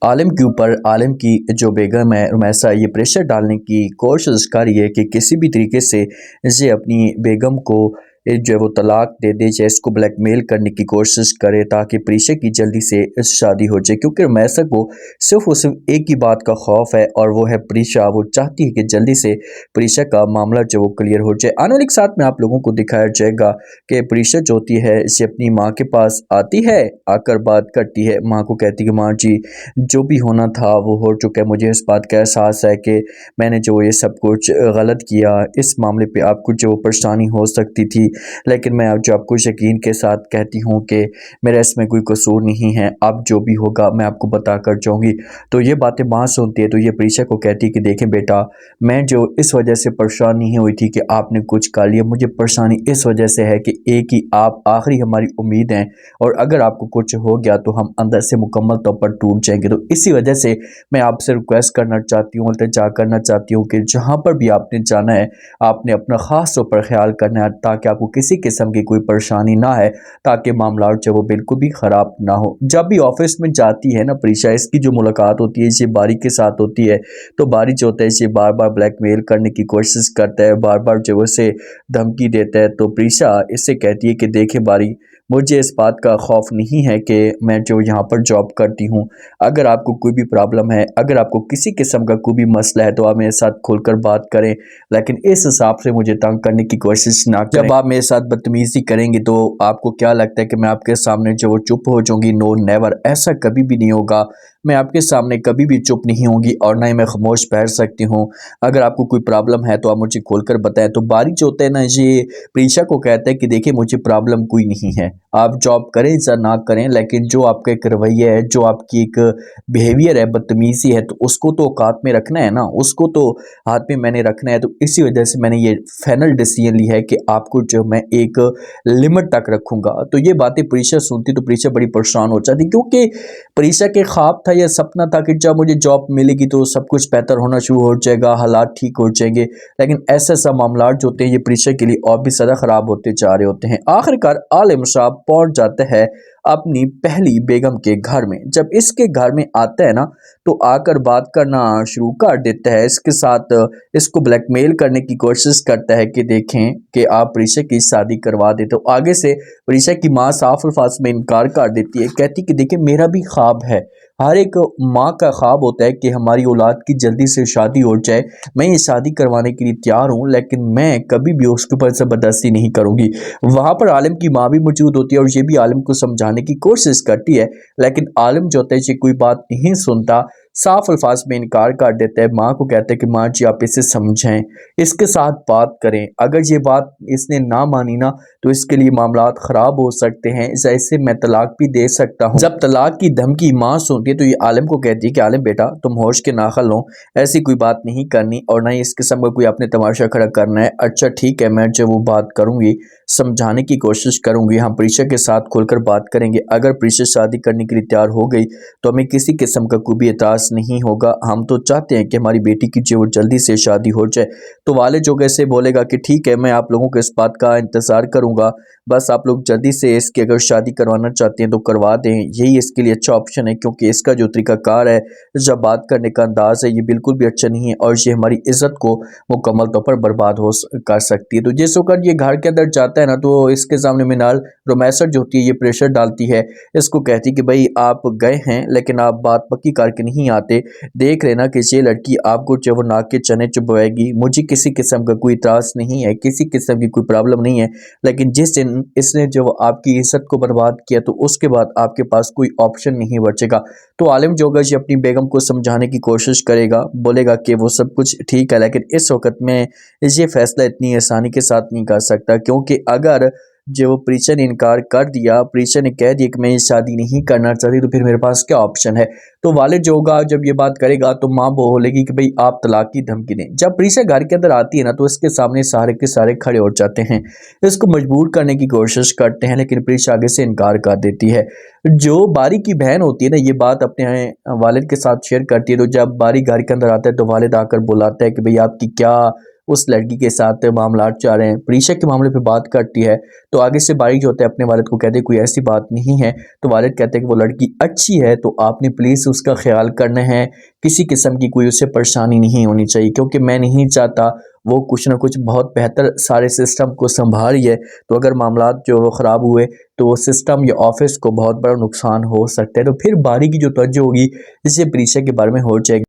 आलिम के ऊपर आलिम की जो बेगम है रुमैसा ये प्रेशर डालने की कोशिश कर रही है कि किसी भी तरीके से ये अपनी बेगम को जो है वो तलाक दे दे, चाहे इसको ब्लैकमेल करने की कोशिश करे ताकि प्रीशा की जल्दी से शादी हो जाए। क्योंकि रुमैसा को सिर्फ और सिर्फ एक ही बात का खौफ है और वो है प्रीशा। वो चाहती है कि जल्दी से प्रीशा का मामला जो वो क्लियर हो जाए। आने वाले एक साथ में आप लोगों को दिखाया जाएगा कि प्रीशा जो होती है इसे अपनी माँ के पास आती है, आकर बात करती है, माँ को कहती है कि माँ जी जो भी होना था वो हो चुका है। मुझे इस बात का एहसास है कि मैंने जो ये सब कुछ गलत किया, इस मामले पे आपको जो परेशानी हो सकती थी, लेकिन मैं अब जो आपको यकीन के साथ कहती हूँ कि मेरा इसमें कोई कसूर नहीं है। अब जो भी होगा मैं आपको बता कर जाऊँगी। तो ये बातें माँ सुनती है तो ये प्रीशा को कहती है कि देखें बेटा, मैं जो इस वजह से परेशान नहीं हुई थी कि आपने कुछ कर लिया, मुझे परेशानी इस वजह से है कि एक ही आप आखिरी हमारी उम्मीद हैं और अगर आपको कुछ हो गया तो हम अंदर से मुकम्मल तौर पर टूट जाएंगे। तो इसी वजह से मैं आपसे रिक्वेस्ट करना चाहती हूँ, इल्तिजा करना चाहती हूँ कि जहाँ पर भी आपने जाना है आपने अपना ख़ास तौर पर ख्याल करना है ताकि आपको किसी किस्म की कोई परेशानी ना है, ताकि मामला जो वो बिल्कुल भी ख़राब ना हो। जब भी ऑफिस में जाती है ना प्रीशा, इसकी जो मुलाकात होती है ये बारी के साथ होती है। तो बारी जो होता है इसे बार बार ब्लैकमेल करने की कोशिश करता है, बार बार जो उसे धमकी देता है। तो प्रीशा इससे कहती है कि देखें बारी, मुझे इस बात का खौफ नहीं है कि मैं जो यहाँ पर जॉब करती हूँ, अगर आपको कोई भी प्रॉब्लम है, अगर आपको किसी किस्म का कोई भी मसला है तो आप मेरे साथ खुलकर बात करें, लेकिन इस हिसाब से मुझे तंग करने की कोशिश ना करें। जब आप मेरे साथ बदतमीज़ी करेंगे तो आपको क्या लगता है कि मैं आपके सामने जो वो चुप हो जाऊँगी? नो नेवर, ऐसा कभी भी नहीं होगा। मैं आपके सामने कभी भी चुप नहीं होंगी और ना ही मैं खामोश बैठ सकती हूँ। अगर आपको कोई प्रॉब्लम है तो आप मुझे खोलकर बताएं। तो बारी जो होता है ना ये प्रीशा को कहता है कि देखिए मुझे प्रॉब्लम कोई नहीं है, आप जॉब करें या ना करें, लेकिन जो आपका एक रवैया है, जो आपकी एक बिहेवियर है, बदतमीज़ी है, तो उसको तो औकात में रखना है ना, उसको तो हाथ में मैंने रखना है। तो इसी वजह से मैंने ये फाइनल डिसीजन ली है कि आपको जो मैं एक लिमिट तक रखूँगा। तो ये बातें प्रीशा सुनती तो प्रीशा बड़ी परेशान हो जाती, क्योंकि प्रीशा के ख्वाब था या सपना था कि जब मुझे जॉब मिलेगी तो सब कुछ बेहतर होना शुरू हो जाएगा, हालात ठीक हो जाएंगे। लेकिन ऐसा मामला जो होते हैं ये प्रीशा के लिए और भी ज़्यादा ख़राब होते जा रहे होते हैं। आखिरकार आलिम साहब पहुंच जाते हैं अपनी पहली बेगम के घर में। जब इसके घर में आता है ना तो आकर बात करना शुरू कर देता है, इसके साथ इसको ब्लैकमेल करने की कोशिश करता है कि देखें कि आप प्रीशा की शादी करवा देते हो। आगे से प्रीशा की माँ साफ अल्फाज में इनकार कर देती है, कहती कि देखिए मेरा भी ख्वाब है, हर एक माँ का ख्वाब होता है कि हमारी औलाद की जल्दी से शादी हो जाए। मैं ये शादी करवाने के लिए तैयार हूँ, लेकिन मैं कभी भी उसके ऊपर ज़बरदस्ती नहीं करूँगी। वहाँ पर आलिम की माँ भी मौजूद होती है और ये भी आलिम को समझाने की कोशिश करती है, लेकिन आलिम जो होता है ये कोई बात नहीं सुनता, साफ अल्फाज में इनकार कर देता है। माँ को कहता है कि माँ जी आप इसे समझें, इसके साथ बात करें, अगर ये बात इसने ना मानी ना तो इसके लिए मामलात ख़राब हो सकते हैं, जैसे मैं तलाक भी दे सकता हूँ। जब तलाक की धमकी माँ सुनती है तो ये आलिम को कहती है कि आलिम बेटा तुम होश के नाखल लो, ऐसी कोई बात नहीं करनी और ना ही इस किस्म का कोई आपने तमाशा खड़ा करना है। अच्छा ठीक है, मैं जो वो बात करूँगी, समझाने की कोशिश करूँगी, हम प्रीशा के साथ खुलकर बात करेंगे। अगर प्रीशा शादी करने के लिए तैयार हो गई तो हमें किसी किस्म का कोई भी एतराज़ नहीं होगा। हम तो चाहते हैं कि हमारी बेटी की जो जल्दी से शादी हो जाए। तो वाले जो कैसे बोलेगा कि ठीक है मैं आप लोगों के इस बात का इंतज़ार करूँगा, बस आप लोग जल्दी से इसकी अगर शादी करवाना चाहते हैं तो करवा दें, यही इसके लिए अच्छा ऑप्शन है। क्योंकि इसका जो तरीकाकार है, जब बात करने का अंदाज़ है, ये बिल्कुल भी अच्छा नहीं है और ये हमारी इज़्ज़त को मुकम्मल तौर पर बर्बाद कर सकती है। तो जिस वक्त ये घर के अंदर जाता है ना तो इसके सामने मिनाल रोमैसर जो होती है ये प्रेशर डालती है, इसको कहती कि भाई आप गए हैं लेकिन आप बात पक्की करके नहीं आते, देख लेना कि ये लड़की आपको जो वो नाक के चने चुभवाएगी। मुझे किसी किस्म का कोई इतराज़ नहीं है, किसी किस्म की कोई प्रॉब्लम नहीं है, लेकिन जिस दिन इसने जो आपकी इज्जत को बर्बाद किया तो उसके बाद आपके पास कोई ऑप्शन नहीं बचेगा। तो आलिम जोगा जी अपनी बेगम को समझाने की कोशिश करेगा, बोलेगा कि वो सब कुछ ठीक है, लेकिन इस वक्त में ये फैसला इतनी आसानी के साथ नहीं कर सकता, क्योंकि अगर जो प्रीशा ने इनकार कर दिया, प्रीशा ने कह दिया कि मैं ये शादी नहीं करना चाहती, तो फिर मेरे पास क्या ऑप्शन है। तो वालिद जो होगा जब ये बात करेगा तो माँ बोलेगी कि भाई आप तलाक की धमकी दें। जब प्रीशा घर के अंदर आती है ना तो इसके सामने सारे के सारे खड़े हो जाते हैं, इसको मजबूर करने की कोशिश करते हैं, लेकिन प्रीशा आगे से इनकार कर देती है। जो बारी की बहन होती है ना ये बात अपने वालिद के साथ शेयर करती है। तो जब बारी घर के अंदर आता है तो वालिद आकर बुलाता है कि भाई आपकी क्या उस लड़की के साथ मामला चाह रहे हैं, प्रीशा के मामले पे बात करती है। तो आगे से बारी जो होता है अपने वालिद को कहते हैं कोई ऐसी बात नहीं है। तो वालिद कहते हैं कि वो लड़की अच्छी है तो आपने प्लीज़ उसका ख्याल करना है। किसी किस्म की कोई उसे परेशानी नहीं होनी चाहिए, क्योंकि मैं नहीं चाहता वो कुछ ना कुछ बहुत बेहतर सारे सिस्टम को संभाली है, तो अगर मामलात जो वो ख़राब हुए तो सिस्टम या ऑफिस को बहुत बड़ा नुकसान हो सकता है। तो फिर बारी की जो तवज्जो होगी इसी परीक्षा के बारे में हो जाएगी।